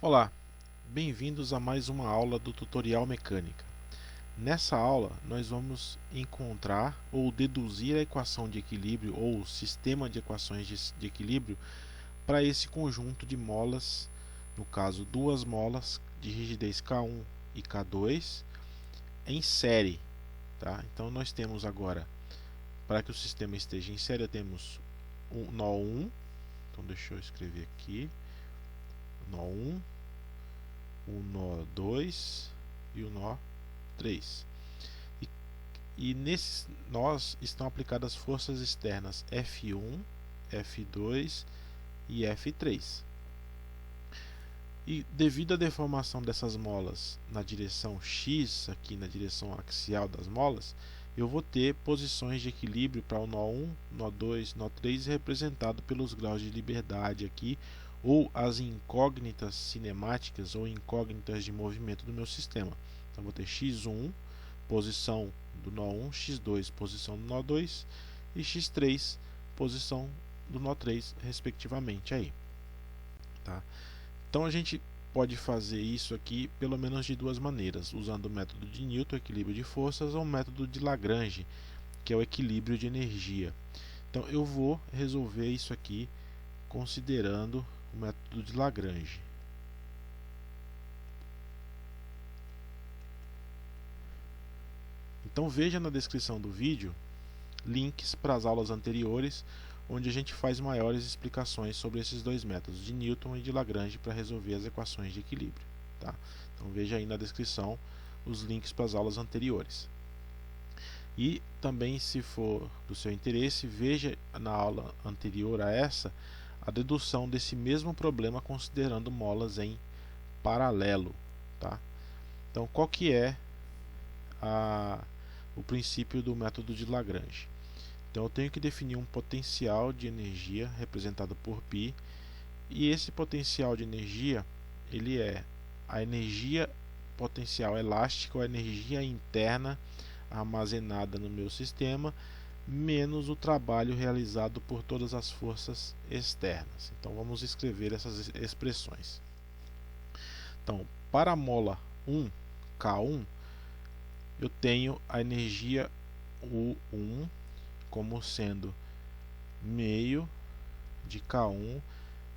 Olá, bem-vindos a mais uma aula do tutorial mecânica. Nessa aula nós vamos encontrar ou deduzir a equação de equilíbrio ou sistema de equações de equilíbrio para esse conjunto de molas, no caso duas molas de rigidez K1 e K2 em série. Tá? Então nós temos agora, para que o sistema esteja em série, temos o nó 1, então deixa eu escrever aqui, nó 1, o nó 2 e o nó 3. E nesses nós estão aplicadas forças externas F1, F2 e F3. E devido à deformação dessas molas na direção X, aqui na direção axial das molas, eu vou ter posições de equilíbrio para o nó 1, nó 2, nó 3 representado pelos graus de liberdade aqui, ou as incógnitas cinemáticas ou incógnitas de movimento do meu sistema. Então vou ter x1, posição do nó 1, x2, posição do nó 2 e x3, posição do nó 3, respectivamente aí. Tá? Então a gente pode fazer isso aqui pelo menos de duas maneiras, usando o método de Newton, equilíbrio de forças, ou o método de Lagrange, que é o equilíbrio de energia. Então eu vou resolver isso aqui considerando o método de Lagrange. Então veja na descrição do vídeo links para as aulas anteriores, onde a gente faz maiores explicações sobre esses dois métodos de Newton e de Lagrange para resolver as equações de equilíbrio. Tá? Então veja aí na descrição os links para as aulas anteriores. E também, se for do seu interesse, veja na aula anterior a essa a dedução desse mesmo problema considerando molas em paralelo. Tá? Então qual que é o princípio do método de Lagrange? Então eu tenho que definir um potencial de energia representado por π, e esse potencial de energia ele é a energia potencial elástica ou a energia interna armazenada no meu sistema menos o trabalho realizado por todas as forças externas. Então vamos escrever essas expressões. Então, para a mola 1, K1, eu tenho a energia U1 como sendo meio de K1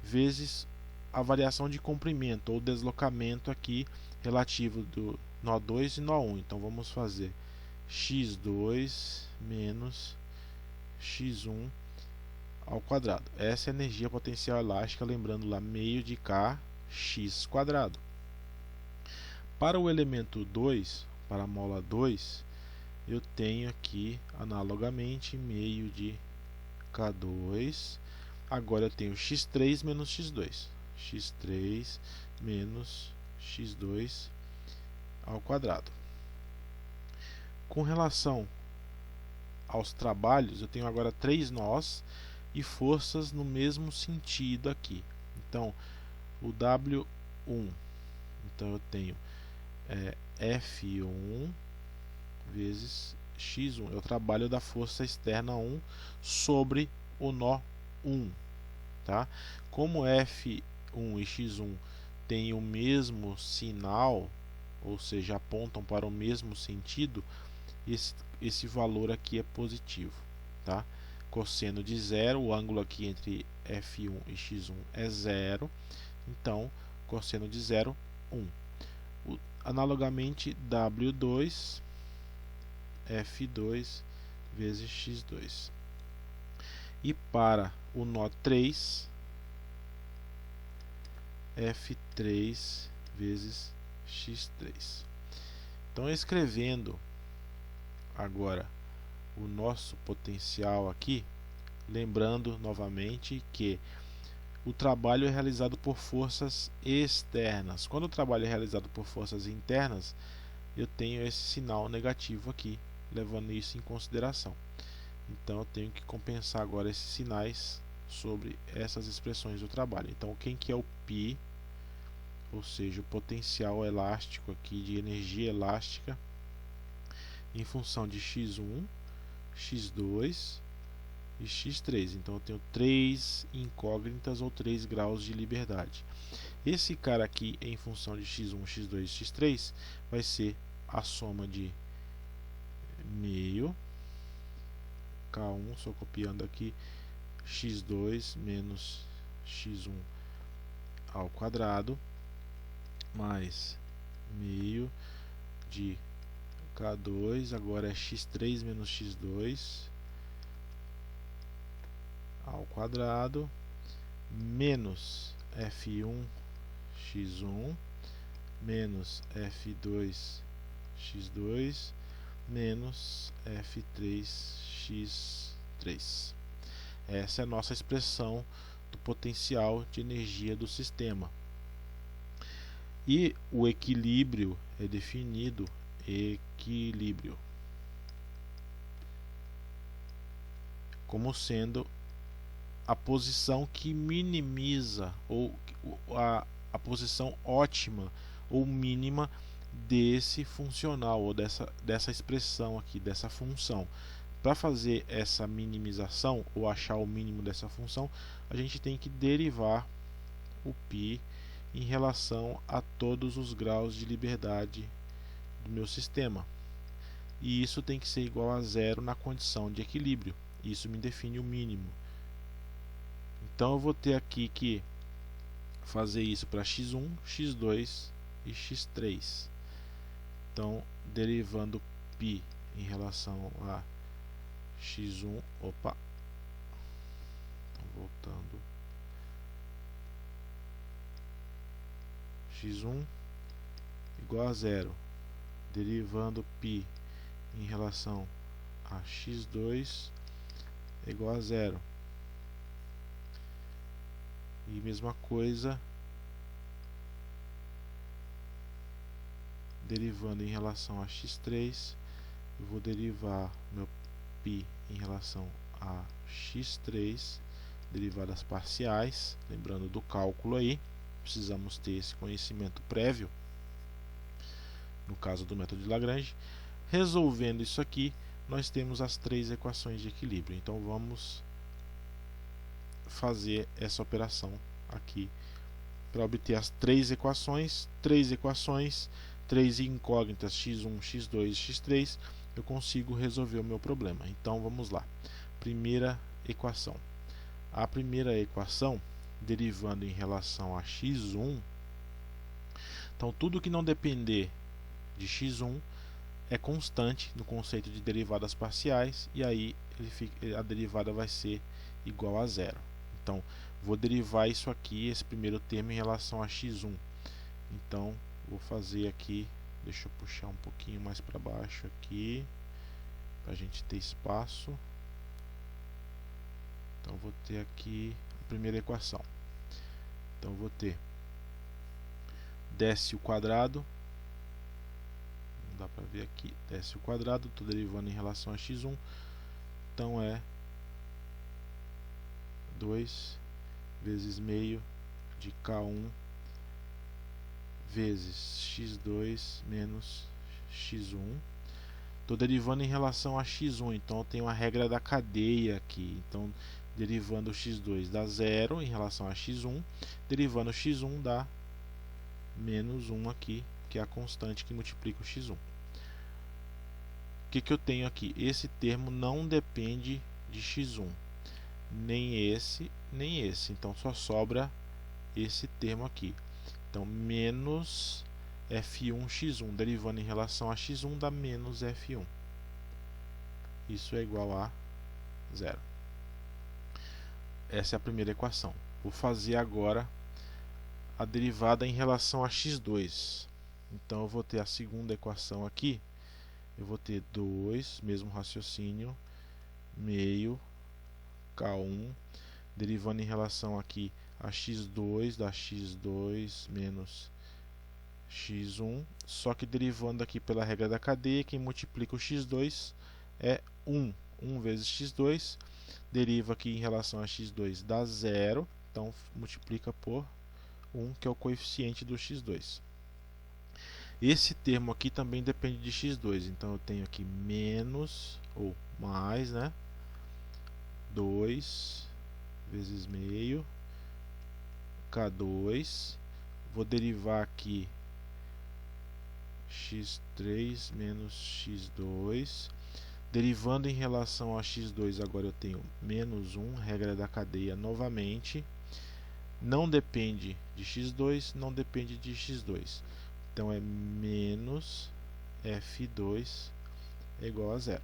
vezes a variação de comprimento ou deslocamento aqui relativo do nó 2 e nó 1. Então vamos fazer x2 menos x1 ao quadrado. Essa é a energia potencial elástica, lembrando lá meio de K x quadrado. Para o elemento 2, para a mola 2, eu tenho aqui analogamente meio de K2. Agora eu tenho x3 menos x2. x3 menos x2 ao quadrado. Com relação aos trabalhos, eu tenho agora 3 nós e forças no mesmo sentido aqui. Então, o W1, então eu tenho F1 vezes x1, é o trabalho da força externa 1 sobre o nó 1. Tá? Como F1 e x1 têm o mesmo sinal, ou seja, apontam para o mesmo sentido, esse valor aqui é positivo. Tá? Cosseno de zero, o ângulo aqui entre F1 e x1 é zero, então cosseno de zero, 1. Analogamente, W2, F2 vezes x2. E para o nó 3, F3 vezes x3. Então, escrevendo agora o nosso potencial aqui, lembrando novamente que o trabalho é realizado por forças externas. Quando o trabalho é realizado por forças internas, eu tenho esse sinal negativo aqui, levando isso em consideração. Então eu tenho que compensar agora esses sinais sobre essas expressões do trabalho. Então quem que é o π, ou seja, o potencial elástico aqui de energia elástica em função de x1, x2 e x3. Então eu tenho 3 incógnitas ou 3 graus de liberdade. Esse cara aqui em função de x1, x2 e x3 vai ser a soma de meio K1, só copiando aqui, x2 menos x1 ao quadrado, mais meio de K2, agora é x3 menos x2 ao quadrado, menos f1 x1 menos f2 x2 menos f3 x3. Essa é a nossa expressão do potencial de energia do sistema. E o equilíbrio é definido equilíbrio como sendo a posição que minimiza, ou a posição ótima ou mínima desse funcional, ou dessa expressão aqui, dessa função. Para fazer essa minimização, ou achar o mínimo dessa função, a gente tem que derivar o π em relação a todos os graus de liberdade do meu sistema. E isso tem que ser igual a zero na condição de equilíbrio. Isso me define o mínimo. Então eu vou ter aqui que fazer isso para x1, x2 e x3. Então, derivando π em relação a x1, opa, voltando, x1 igual a zero, derivando π em relação a x2 igual a zero. E mesma coisa derivando em relação a x3, eu vou derivar meu π em relação a x3, derivadas parciais, lembrando do cálculo aí, precisamos ter esse conhecimento prévio, no caso do método de Lagrange. Resolvendo isso aqui, nós temos as três equações de equilíbrio. Então vamos fazer essa operação aqui para obter as três equações, três incógnitas x1, x2 e x3, eu consigo resolver o meu problema. Então vamos lá. Primeira equação. A primeira equação, derivando em relação a x1, então tudo que não depender de x1 é constante no conceito de derivadas parciais, e aí a derivada vai ser igual a zero. Então vou derivar isso aqui, esse primeiro termo, em relação a x1. Então vou fazer aqui, deixa eu puxar um pouquinho mais para baixo aqui, para a gente ter espaço. Então vou ter aqui a primeira equação. Então vou ter desce o quadrado, não dá para ver aqui, desce o quadrado, estou derivando em relação a x1, então é 2 vezes meio de K1 vezes x2 menos x1. Estou derivando em relação a x1, então eu tenho a regra da cadeia aqui. Então, derivando o x2 dá zero em relação a x1, derivando o x1 dá menos 1 aqui, que é a constante que multiplica o x1. O que eu tenho aqui? Esse termo não depende de x1, nem esse, nem esse. Então, só sobra esse termo aqui. Então, menos f1x1, derivando em relação a x1, dá menos f1. Isso é igual a zero. Essa é a primeira equação. Vou fazer agora a derivada em relação a x2. Então, eu vou ter a segunda equação aqui. Eu vou ter 2, mesmo raciocínio, meio K1, derivando em relação aqui a x2, dá x2 menos x1, só que derivando aqui pela regra da cadeia, quem multiplica o x2 é 1. 1 vezes x2, deriva aqui em relação a x2 dá zero, então multiplica por 1, que é o coeficiente do x2. Esse termo aqui também depende de x2, então eu tenho aqui menos, ou mais, né? 2 vezes meio K2, vou derivar aqui x3 menos x2. Derivando em relação a x2, agora eu tenho menos 1, regra da cadeia novamente. Não depende de x2, não depende de x2. Então é menos f2 é igual a 0.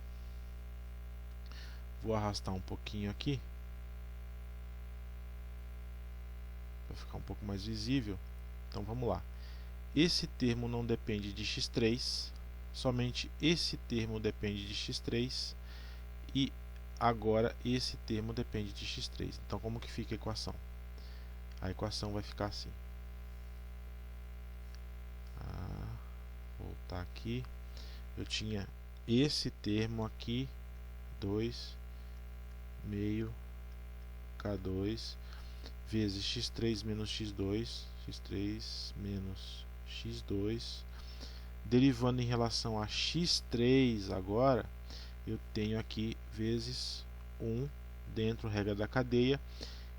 Vou arrastar um pouquinho aqui, para ficar um pouco mais visível. Então vamos lá. Esse termo não depende de x3, somente esse termo depende de x3 e agora esse termo depende de x3. Então como que fica a equação? A equação vai ficar assim. Voltar aqui. Eu tinha esse termo aqui, 2 meio K2 vezes x3 menos x2, x3 menos x2. Derivando em relação a x3 agora, eu tenho aqui vezes 1 dentro regra da cadeia.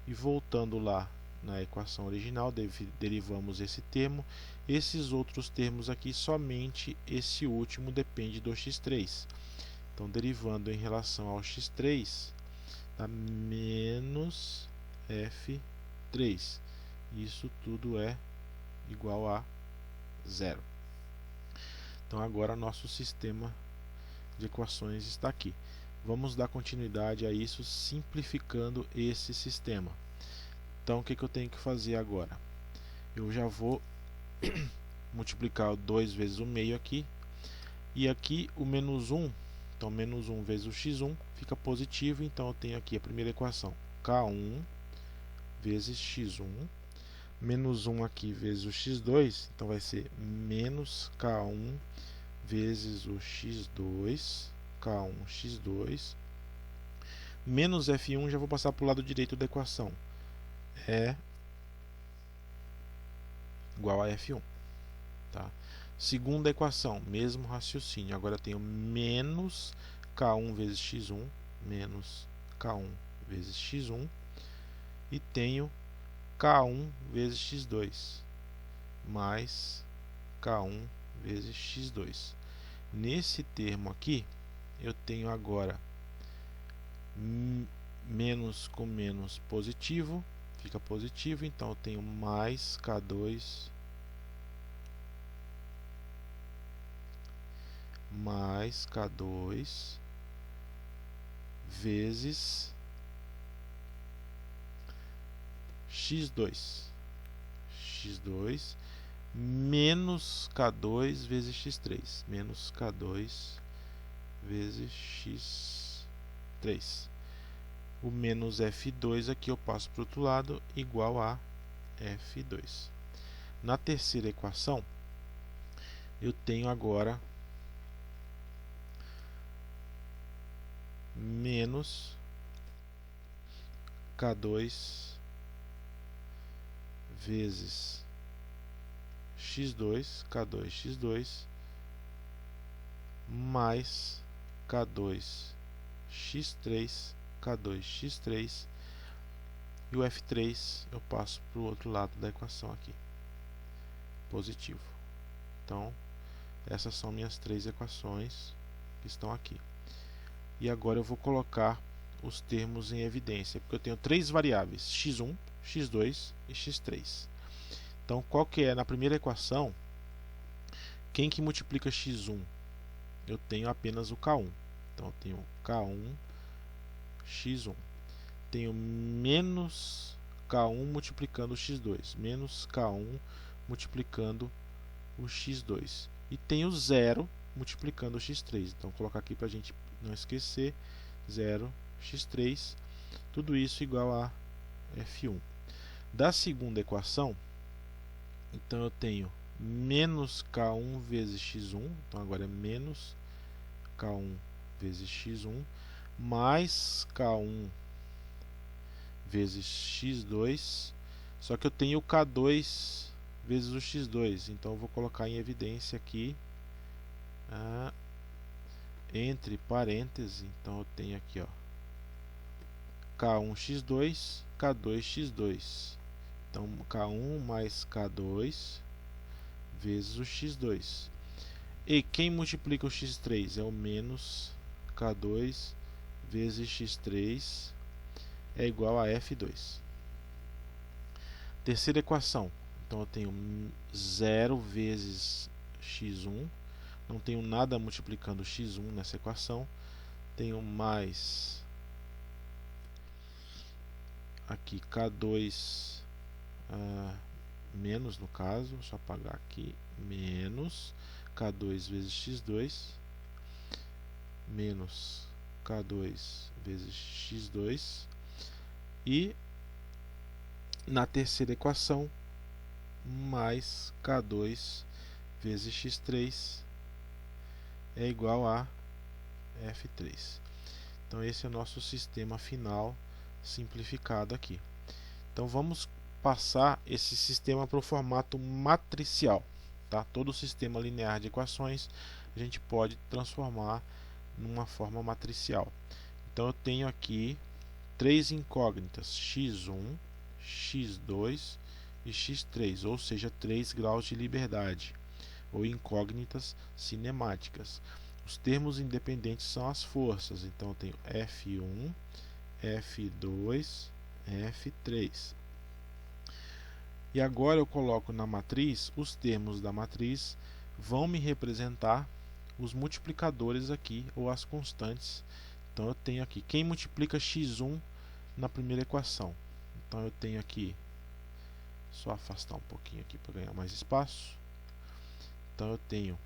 E voltando lá na equação original, derivamos esse termo. Esses outros termos aqui, somente esse último depende do x3. Então, derivando em relação ao x3, dá menos f3. Isso tudo é igual a 0. Então, agora nosso sistema de equações está aqui. Vamos dar continuidade a isso simplificando esse sistema. Então, o que eu tenho que fazer agora? Eu já vou multiplicar 2 vezes o meio aqui. E aqui o menos 1, então menos 1 vezes o x1 fica positivo. Então eu tenho aqui a primeira equação, k1 vezes x1. Menos 1 aqui vezes o x2, então vai ser menos k1 vezes o x2. K1 x2. Menos f1, já vou passar para o lado direito da equação. É igual a f1. Tá? Segunda equação, mesmo raciocínio. Agora eu tenho menos k1 vezes x1, menos k1 vezes x1. E tenho k1 vezes x2, mais k1 vezes x2. Nesse termo aqui, eu tenho agora menos com menos positivo, fica positivo, então eu tenho mais K2 mais K2 vezes x2 menos K2 vezes x3, menos K2 vezes x3. O menos f2 aqui eu passo para o outro lado, igual a f2. Na terceira equação, eu tenho agora menos K2 vezes x2, K2 x2, mais K2 x3, K2 x3, e o f3 eu passo para o outro lado da equação aqui, positivo. Então, essas são minhas três equações que estão aqui. E agora eu vou colocar os termos em evidência, porque eu tenho três variáveis, x1, x2 e x3. Então, qual que é? Na primeira equação, quem que multiplica x1? Eu tenho apenas o k1. Então, eu tenho k1, x1. Tenho menos k1 multiplicando o x2, menos k1 multiplicando o x2. E tenho 0 multiplicando o x3. Então, vou colocar aqui para a gente não esquecer, 0, x3, tudo isso igual a f1. Da segunda equação, então eu tenho menos k1 vezes x1, então agora é menos k1 vezes x1, mais k1 vezes x2, só que eu tenho o k2 vezes o x2, então eu vou colocar em evidência aqui, entre parênteses, então eu tenho aqui, ó, k1x2, k2x2, Então, K1 mais K2 vezes o x2. E quem multiplica o x3 é o menos K2 vezes x3 é igual a F2. Terceira equação. Então eu tenho 0 vezes x1. Não tenho nada multiplicando x1 nessa equação. Tenho mais aqui K2 menos, no caso, só apagar aqui, menos K2 vezes x2 menos K2 vezes x2 e na terceira equação mais K2 vezes x3 é igual a F3. Então esse é o nosso sistema final simplificado aqui. Então vamos passar esse sistema para o formato matricial. Tá? Todo o sistema linear de equações a gente pode transformar numa forma matricial. Então eu tenho aqui três incógnitas, x1, x2 e x3, ou seja, 3 graus de liberdade, ou incógnitas cinemáticas. Os termos independentes são as forças, então eu tenho F1, F2, F3. E agora eu coloco na matriz, os termos da matriz vão me representar os multiplicadores aqui, ou as constantes. Então eu tenho aqui, quem multiplica x1 na primeira equação? Então eu tenho aqui, só afastar um pouquinho aqui para ganhar mais espaço. Então eu tenho,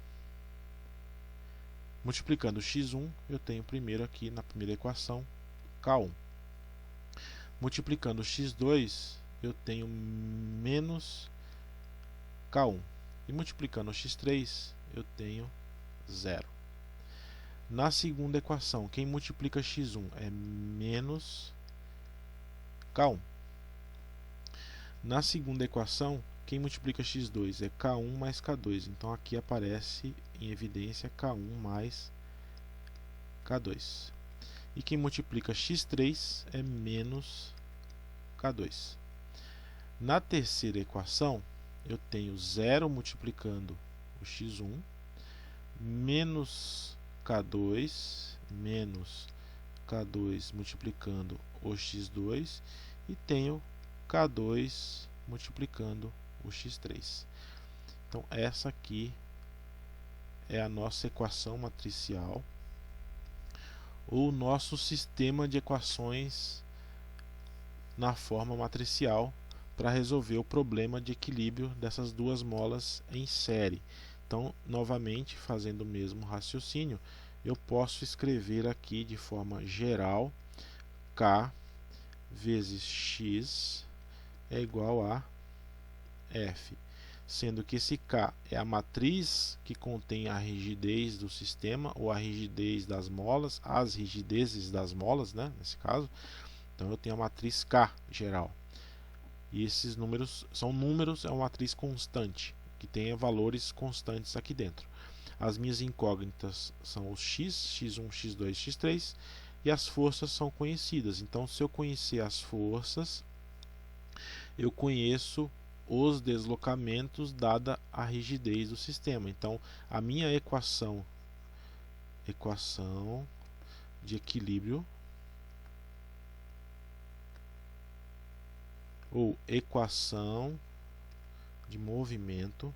multiplicando x1, eu tenho primeiro aqui na primeira equação, K1. Multiplicando x2, eu tenho menos K1. E multiplicando x3, eu tenho 0. Na segunda equação, quem multiplica x1 é menos K1. Na segunda equação, quem multiplica x2 é K1 mais K2. Então aqui aparece em evidência K1 mais K2. E quem multiplica x3 é menos K2. Na terceira equação, eu tenho 0 multiplicando o x1, menos K2, menos K2 multiplicando o x2, e tenho K2 multiplicando o x3. Então essa aqui é a nossa equação matricial, ou nosso sistema de equações na forma matricial para resolver o problema de equilíbrio dessas duas molas em série. Então, novamente, fazendo o mesmo raciocínio, eu posso escrever aqui de forma geral K vezes X é igual a F, sendo que esse K é a matriz que contém a rigidez do sistema, ou a rigidez das molas, as rigidezes das molas, né, nesse caso. Então eu tenho a matriz K geral. E esses números são números, é uma matriz constante, que tem valores constantes aqui dentro. As minhas incógnitas são os x, x1, x2, x3, e as forças são conhecidas. Então, se eu conhecer as forças, eu conheço os deslocamentos dada a rigidez do sistema. Então, a minha equação de equilíbrio, ou equação de movimento,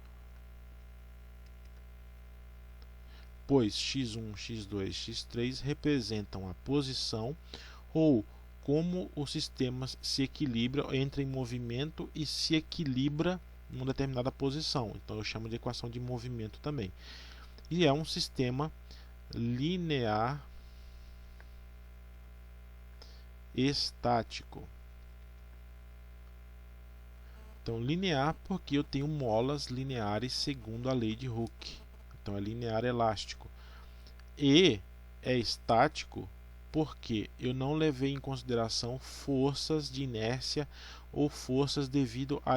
pois x1, x2, x3 representam a posição, ou como o sistema se equilibra, entra em movimento e se equilibra em uma determinada posição. Então eu chamo de equação de movimento também. E é um sistema linear estático. Então, linear porque eu tenho molas lineares segundo a lei de Hooke. Então, é linear elástico. E é estático porque eu não levei em consideração forças de inércia ou forças devido à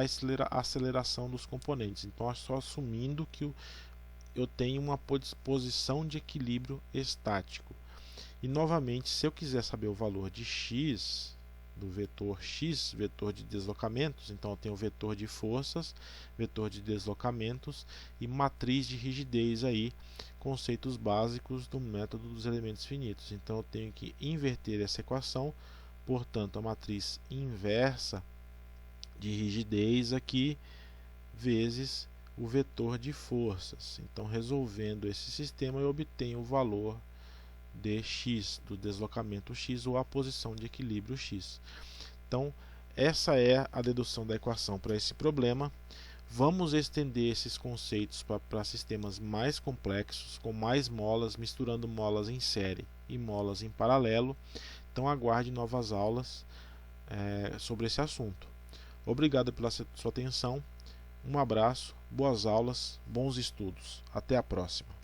aceleração dos componentes. Então, estou assumindo que eu tenho uma posição de equilíbrio estático. E, novamente, se eu quiser saber o valor de x, do vetor x, vetor de deslocamentos. Então eu tenho o vetor de forças, vetor de deslocamentos e matriz de rigidez aí, conceitos básicos do método dos elementos finitos. Então eu tenho que inverter essa equação, portanto a matriz inversa de rigidez aqui vezes o vetor de forças. Então resolvendo esse sistema eu obtenho o valor de x, do deslocamento x, ou a posição de equilíbrio x. Então essa é a dedução da equação para esse problema. Vamos estender esses conceitos para sistemas mais complexos, com mais molas, misturando molas em série e molas em paralelo. Então aguarde novas aulas sobre esse assunto. Obrigado pela sua atenção, um abraço, boas aulas, bons estudos. Até a próxima.